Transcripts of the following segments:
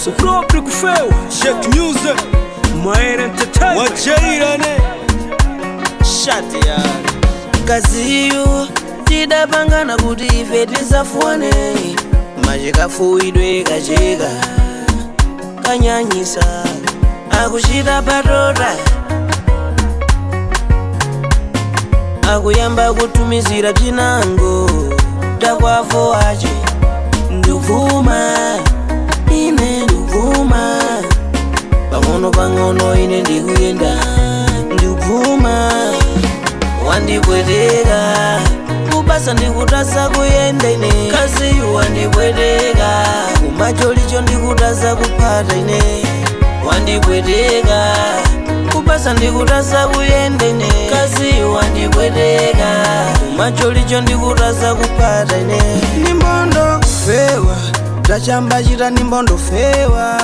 So proprio kufewa Check music Maera entertainment Wajaira ne Shati ya kazi yu tidapangana kuti ife tisafuane machikafuidwe kacheka kanyanyisa akuchita patota akuyamba kutumizira bzinango takwafo ache nduvuma ine nduvuma pang'ono pang'ono ine ndikuyenda nduvuma wandipweteka kupasa ndikutasa kuyenda ine kazi wandipweteka kumacholicho ndikutasa kuphata ine wandipweteka kupasa ndikutasa kuyenda ine kazi wandipweteka kumacholicho ndikutasa kuphata ine Nimbondo fewa Tachamba chita nimbondo fewa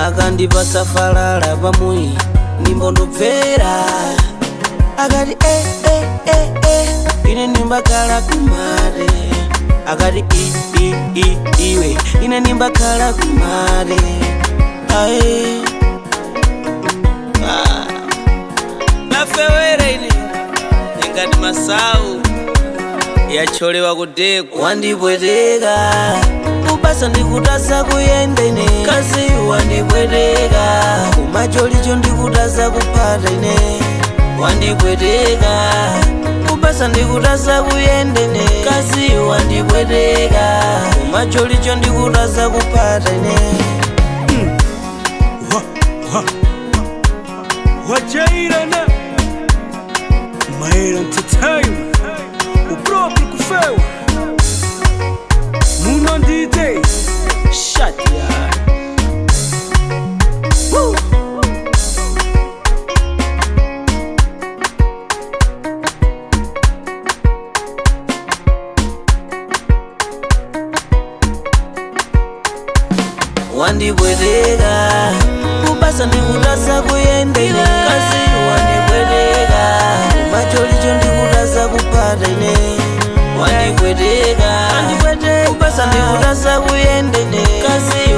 akandipasa falala pamuyi nimbondo pfera akati ine nimbakhala kumare akati iwe ine nimbakhala kumare ae nafewere ine ingati masau yacholewa kudeko wandipweteka kupasa ndikutasa kuyenda ine kazi wandipweteka kumacholicho ndikutasa kuphata ine wandipweteka kupasa ndikutasa kuyenda ine kazi wandipweteka kumacholicho ndikutasa kuphata ine Wajaira ne Maera entertainment O proprio kufewa Muno DJ Shati ya wandipweteka kupasa ndikutasa kuyenda ine kazi wandipweteka kumacholicho ndikutasa kuphata ine wandipweteka kupasa ndikutasa kuyenda ine kazi